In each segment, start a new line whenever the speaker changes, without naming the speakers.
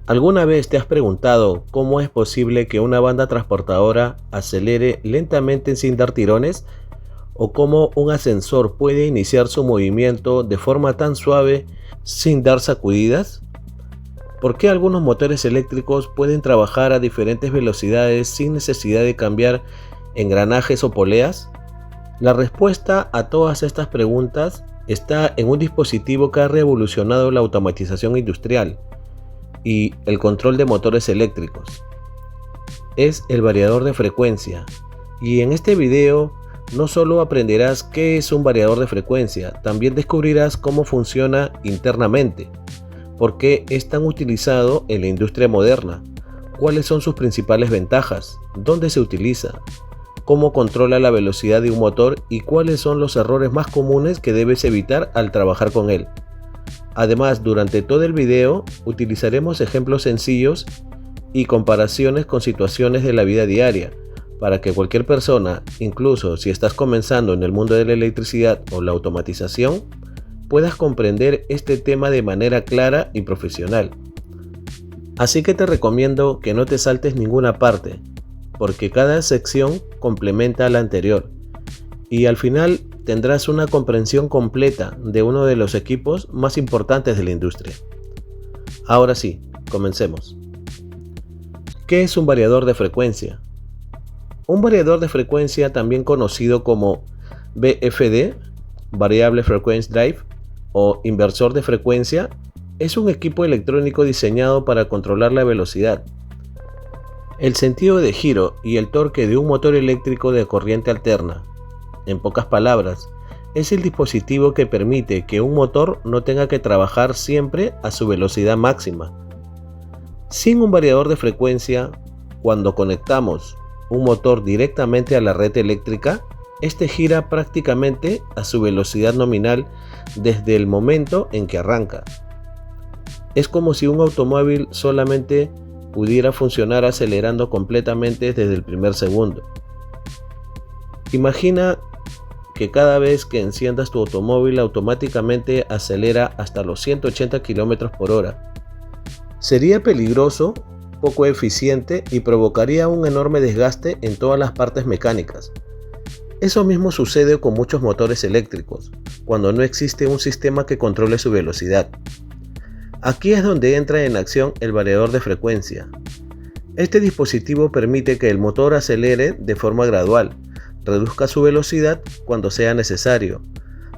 ¿Alguna vez te has preguntado cómo es posible que una banda transportadora acelere lentamente sin dar tirones? ¿O cómo un ascensor puede iniciar su movimiento de forma tan suave sin dar sacudidas? ¿Por qué algunos motores eléctricos pueden trabajar a diferentes velocidades sin necesidad de cambiar engranajes o poleas? La respuesta a todas estas preguntas está en un dispositivo que ha revolucionado la automatización industrial y el control de motores eléctricos. Es el variador de frecuencia. Y en este video no solo aprenderás qué es un variador de frecuencia, también descubrirás cómo funciona internamente, por qué es tan utilizado en la industria moderna, cuáles son sus principales ventajas, dónde se utiliza, cómo controla la velocidad de un motor y cuáles son los errores más comunes que debes evitar al trabajar con él. Además, durante todo el video utilizaremos ejemplos sencillos y comparaciones con situaciones de la vida diaria, para que cualquier persona, incluso si estás comenzando en el mundo de la electricidad o la automatización, puedas comprender este tema de manera clara y profesional. Así que te recomiendo que no te saltes ninguna parte, porque cada sección complementa a la anterior, y al final tendrás una comprensión completa de uno de los equipos más importantes de la industria. Ahora sí, comencemos. ¿Qué es un variador de frecuencia? Un variador de frecuencia, también conocido como VFD, Variable Frequency Drive, o inversor de frecuencia, es un equipo electrónico diseñado para controlar la velocidad, el sentido de giro y el torque de un motor eléctrico de corriente alterna. En pocas palabras, es el dispositivo que permite que un motor no tenga que trabajar siempre a su velocidad máxima. Sin un variador de frecuencia, cuando conectamos un motor directamente a la red eléctrica, este gira prácticamente a su velocidad nominal desde el momento en que arranca. Es como si un automóvil solamente pudiera funcionar acelerando completamente desde el primer segundo. Imagina que cada vez que enciendas tu automóvil automáticamente acelera hasta los 180 km por hora. Sería peligroso, poco eficiente y provocaría un enorme desgaste en todas las partes mecánicas. Eso mismo sucede con muchos motores eléctricos, cuando no existe un sistema que controle su velocidad. Aquí es donde entra en acción el variador de frecuencia. Este dispositivo permite que el motor acelere de forma gradual, reduzca su velocidad cuando sea necesario,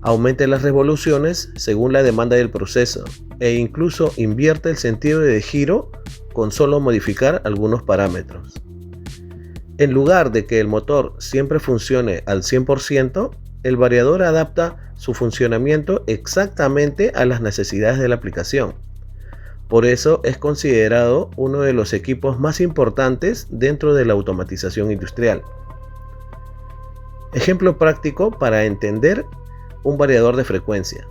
aumente las revoluciones según la demanda del proceso e incluso invierte el sentido de giro con solo modificar algunos parámetros. En lugar de que el motor siempre funcione al 100%, el variador adapta su funcionamiento exactamente a las necesidades de la aplicación. Por eso es considerado uno de los equipos más importantes dentro de la automatización industrial. Ejemplo práctico para entender un variador de frecuencia.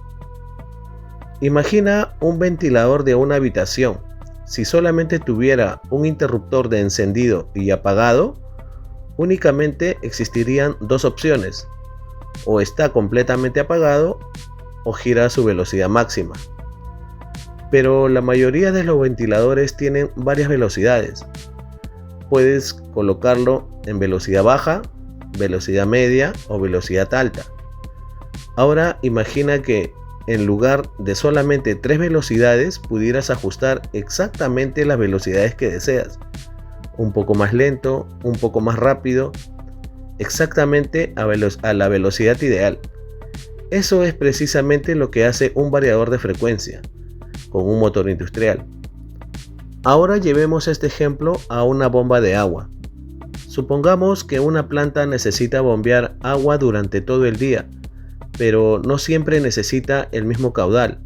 Imagina un ventilador de una habitación. Si solamente tuviera un interruptor de encendido y apagado, únicamente existirían dos opciones: o está completamente apagado o gira a su velocidad máxima. Pero la mayoría de los ventiladores tienen varias velocidades. Puedes colocarlo en velocidad baja, velocidad media o velocidad alta. Ahora imagina que en lugar de solamente 3 velocidades pudieras ajustar exactamente las velocidades que deseas. Un poco más lento, un poco más rápido, exactamente a la velocidad ideal. Eso es precisamente lo que hace un variador de frecuencia con un motor industrial. Ahora llevemos este ejemplo a una bomba de agua. Supongamos que una planta necesita bombear agua durante todo el día, pero no siempre necesita el mismo caudal.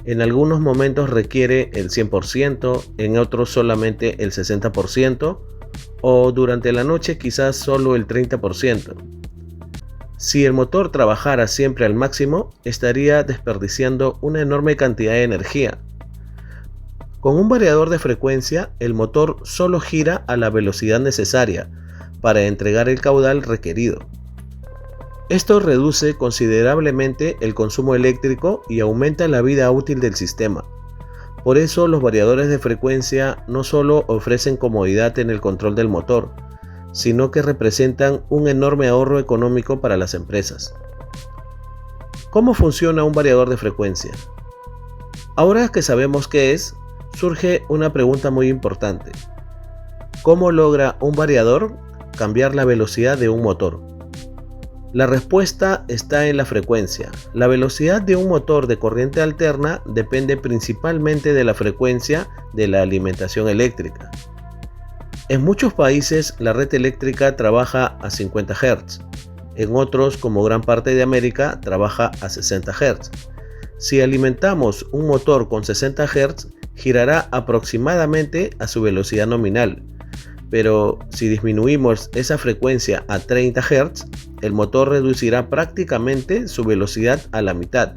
En algunos momentos requiere el 100%, en otros solamente el 60%, o durante la noche quizás solo el 30%. Si el motor trabajara siempre al máximo, estaría desperdiciando una enorme cantidad de energía. Con un variador de frecuencia, el motor solo gira a la velocidad necesaria para entregar el caudal requerido. Esto reduce considerablemente el consumo eléctrico y aumenta la vida útil del sistema. Por eso los variadores de frecuencia no solo ofrecen comodidad en el control del motor, sino que representan un enorme ahorro económico para las empresas. ¿Cómo funciona un variador de frecuencia? Ahora que sabemos qué es, surge una pregunta muy importante. ¿Cómo logra un variador cambiar la velocidad de un motor? La respuesta está en la frecuencia. La velocidad de un motor de corriente alterna depende principalmente de la frecuencia de la alimentación eléctrica. En muchos países la red eléctrica trabaja a 50 Hz, en otros, como gran parte de América, trabaja a 60 Hz. Si alimentamos un motor con 60 Hz, girará aproximadamente a su velocidad nominal, pero si disminuimos esa frecuencia a 30 Hz, el motor reducirá prácticamente su velocidad a la mitad.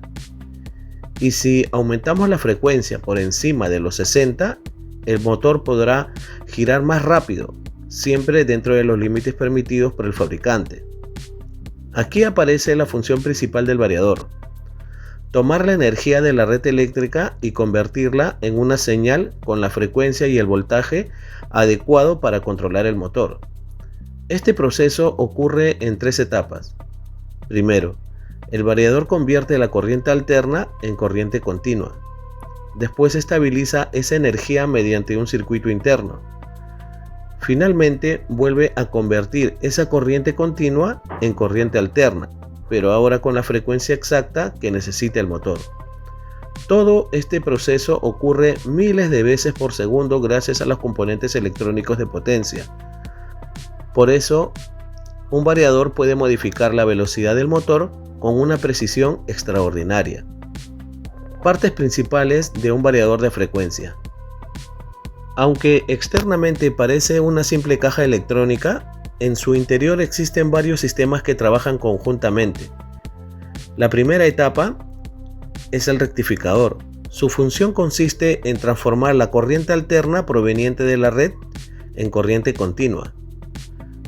Y si aumentamos la frecuencia por encima de los 60, el motor podrá girar más rápido, siempre dentro de los límites permitidos por el fabricante. Aquí aparece la función principal del variador: tomar la energía de la red eléctrica y convertirla en una señal con la frecuencia y el voltaje adecuado para controlar el motor. Este proceso ocurre en 3 etapas. Primero, el variador convierte la corriente alterna en corriente continua. Después estabiliza esa energía mediante un circuito interno. Finalmente, vuelve a convertir esa corriente continua en corriente alterna, pero ahora con la frecuencia exacta que necesita el motor. Todo este proceso ocurre miles de veces por segundo gracias a los componentes electrónicos de potencia. Por eso, un variador puede modificar la velocidad del motor con una precisión extraordinaria. Partes principales de un variador de frecuencia. Aunque externamente parece una simple caja electrónica, en su interior existen varios sistemas que trabajan conjuntamente. La primera etapa es el rectificador. Su función consiste en transformar la corriente alterna proveniente de la red en corriente continua.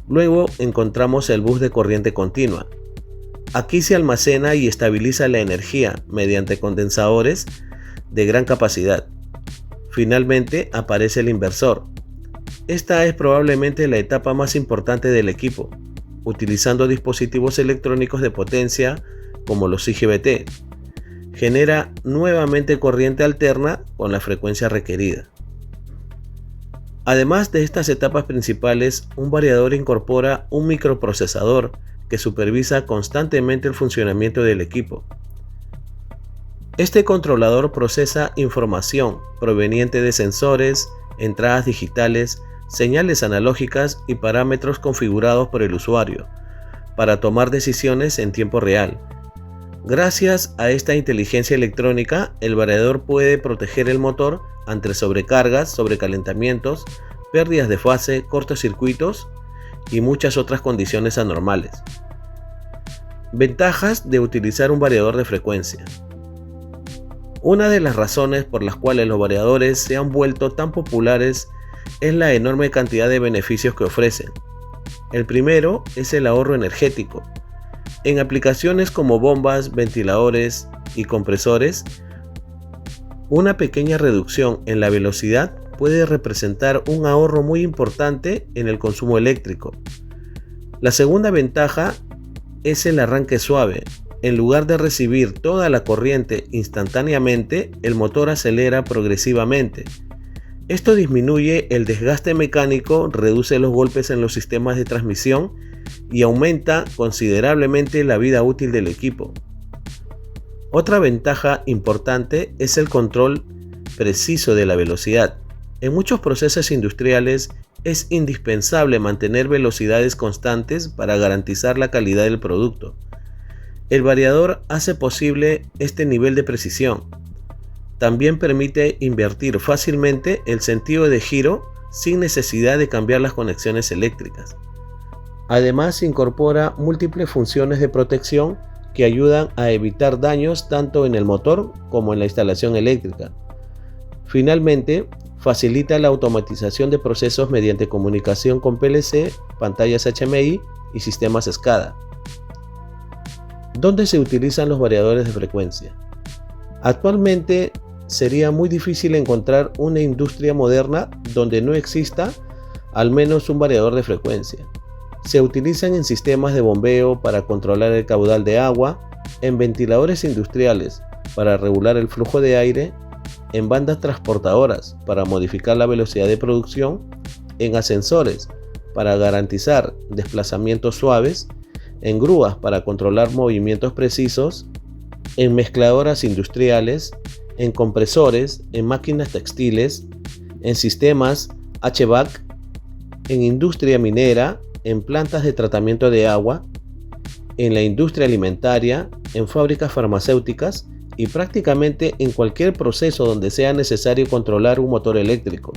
Luego encontramos el bus de corriente continua. Aquí se almacena y estabiliza la energía mediante condensadores de gran capacidad. Finalmente aparece el inversor. Esta es probablemente la etapa más importante del equipo, utilizando dispositivos electrónicos de potencia como los IGBT. Genera nuevamente corriente alterna con la frecuencia requerida. Además de estas etapas principales, un variador incorpora un microprocesador que supervisa constantemente el funcionamiento del equipo. Este controlador procesa información proveniente de sensores, entradas digitales, señales analógicas y parámetros configurados por el usuario para tomar decisiones en tiempo real. Gracias a esta inteligencia electrónica, el variador puede proteger el motor ante sobrecargas, sobrecalentamientos, pérdidas de fase, cortocircuitos y muchas otras condiciones anormales. Ventajas de utilizar un variador de frecuencia. Una de las razones por las cuales los variadores se han vuelto tan populares es la enorme cantidad de beneficios que ofrecen. El primero es el ahorro energético. En aplicaciones como bombas, ventiladores y compresores, una pequeña reducción en la velocidad puede representar un ahorro muy importante en el consumo eléctrico. La segunda ventaja es el arranque suave. En lugar de recibir toda la corriente instantáneamente, el motor acelera progresivamente. Esto disminuye el desgaste mecánico, reduce los golpes en los sistemas de transmisión y aumenta considerablemente la vida útil del equipo. Otra ventaja importante es el control preciso de la velocidad. En muchos procesos industriales es indispensable mantener velocidades constantes para garantizar la calidad del producto. El variador hace posible este nivel de precisión. También permite invertir fácilmente el sentido de giro sin necesidad de cambiar las conexiones eléctricas. Además, incorpora múltiples funciones de protección que ayudan a evitar daños tanto en el motor como en la instalación eléctrica. Finalmente, facilita la automatización de procesos mediante comunicación con PLC, pantallas HMI y sistemas SCADA. ¿Dónde se utilizan los variadores de frecuencia? Actualmente sería muy difícil encontrar una industria moderna donde no exista al menos un variador de frecuencia. Se utilizan en sistemas de bombeo para controlar el caudal de agua, en ventiladores industriales para regular el flujo de aire, en bandas transportadoras para modificar la velocidad de producción, en ascensores para garantizar desplazamientos suaves, en grúas para controlar movimientos precisos, en mezcladoras industriales, en compresores, en máquinas textiles, en sistemas HVAC, en industria minera, en plantas de tratamiento de agua, en la industria alimentaria, en fábricas farmacéuticas y prácticamente en cualquier proceso donde sea necesario controlar un motor eléctrico.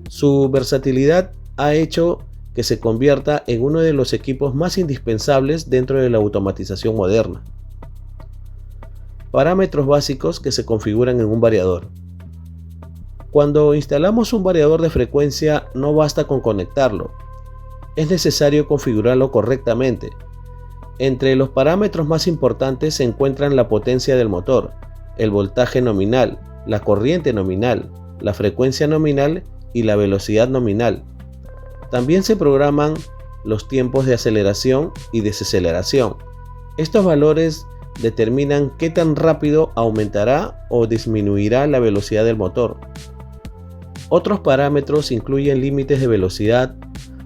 Su versatilidad ha hecho que se convierta en uno de los equipos más indispensables dentro de la automatización moderna. Parámetros básicos que se configuran en un variador. Cuando instalamos un variador de frecuencia, no basta con conectarlo. Es necesario configurarlo correctamente. Entre los parámetros más importantes se encuentran la potencia del motor, el voltaje nominal, la corriente nominal, la frecuencia nominal y la velocidad nominal. También se programan los tiempos de aceleración y desaceleración. Estos valores determinan qué tan rápido aumentará o disminuirá la velocidad del motor. Otros parámetros incluyen límites de velocidad,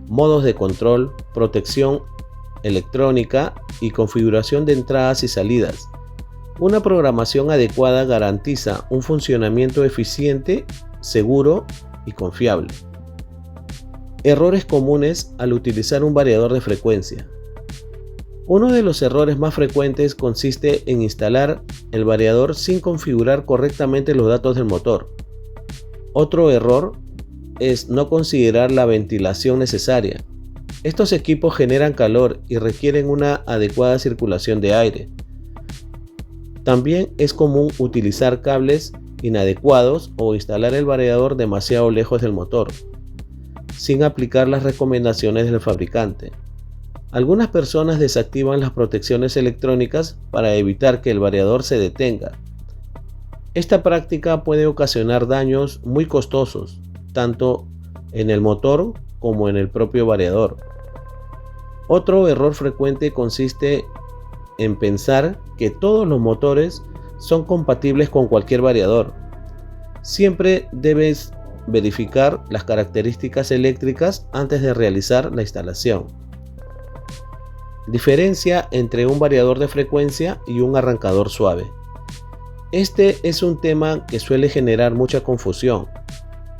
modos de control, protección electrónica y configuración de entradas y salidas. Una programación adecuada garantiza un funcionamiento eficiente, seguro y confiable. Errores comunes al utilizar un variador de frecuencia. Uno de los errores más frecuentes consiste en instalar el variador sin configurar correctamente los datos del motor. Otro error es no considerar la ventilación necesaria. Estos equipos generan calor y requieren una adecuada circulación de aire. También es común utilizar cables inadecuados o instalar el variador demasiado lejos del motor, sin aplicar las recomendaciones del fabricante. Algunas personas desactivan las protecciones electrónicas para evitar que el variador se detenga. Esta práctica puede ocasionar daños muy costosos, tanto en el motor como en el propio variador. Otro error frecuente consiste en pensar que todos los motores son compatibles con cualquier variador. Siempre debes verificar las características eléctricas antes de realizar la instalación. Diferencia entre un variador de frecuencia y un arrancador suave. Este es un tema que suele generar mucha confusión.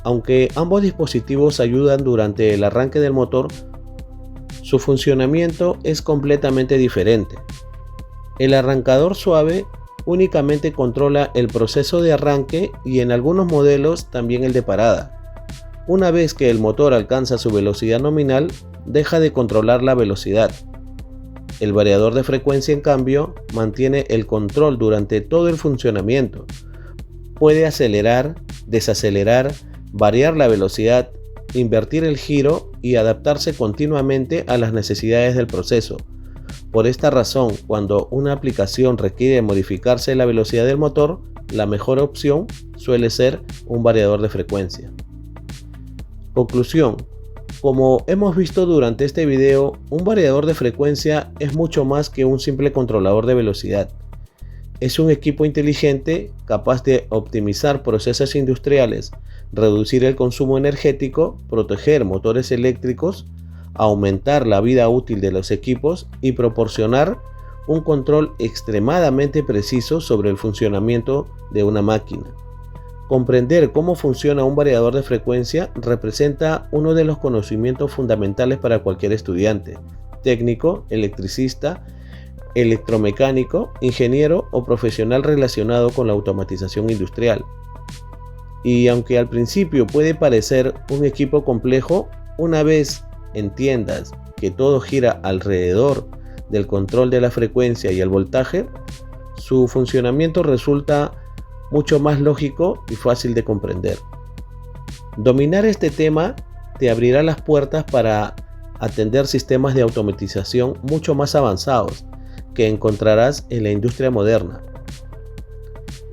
Aunque ambos dispositivos ayudan durante el arranque del motor, su funcionamiento es completamente diferente. El arrancador suave únicamente controla el proceso de arranque y en algunos modelos también el de parada. Una vez que el motor alcanza su velocidad nominal, deja de controlar la velocidad. El variador de frecuencia, en cambio, mantiene el control durante todo el funcionamiento. Puede acelerar, desacelerar, variar la velocidad, invertir el giro y adaptarse continuamente a las necesidades del proceso. Por esta razón, cuando una aplicación requiere modificarse la velocidad del motor, la mejor opción suele ser un variador de frecuencia. Conclusión. Como hemos visto durante este video, un variador de frecuencia es mucho más que un simple controlador de velocidad. Es un equipo inteligente capaz de optimizar procesos industriales, reducir el consumo energético, proteger motores eléctricos, aumentar la vida útil de los equipos y proporcionar un control extremadamente preciso sobre el funcionamiento de una máquina. Comprender cómo funciona un variador de frecuencia representa uno de los conocimientos fundamentales para cualquier estudiante, técnico, electricista, electromecánico, ingeniero o profesional relacionado con la automatización industrial. Y aunque al principio puede parecer un equipo complejo, una vez entiendas que todo gira alrededor del control de la frecuencia y el voltaje, su funcionamiento resulta mucho más lógico y fácil de comprender. Dominar este tema te abrirá las puertas para atender sistemas de automatización mucho más avanzados que encontrarás en la industria moderna.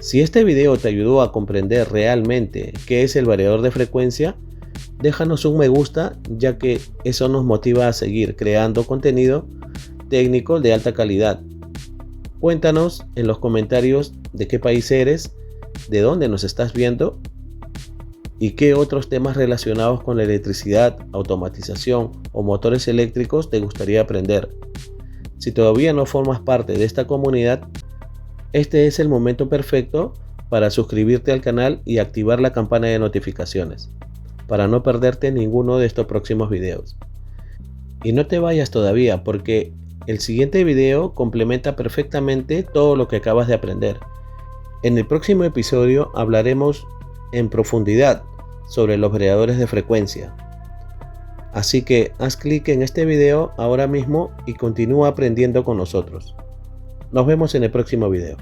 Si este video te ayudó a comprender realmente qué es el variador de frecuencia, déjanos un me gusta, ya que eso nos motiva a seguir creando contenido técnico de alta calidad. Cuéntanos en los comentarios de qué país eres, de dónde nos estás viendo y qué otros temas relacionados con la electricidad, automatización o motores eléctricos te gustaría aprender. Si todavía no formas parte de esta comunidad, este es el momento perfecto para suscribirte al canal y activar la campana de notificaciones, para no perderte ninguno de estos próximos videos. Y no te vayas todavía, porque el siguiente video complementa perfectamente todo lo que acabas de aprender. En el próximo episodio hablaremos en profundidad sobre los variadores de frecuencia. Así que haz clic en este video ahora mismo y continúa aprendiendo con nosotros. Nos vemos en el próximo video.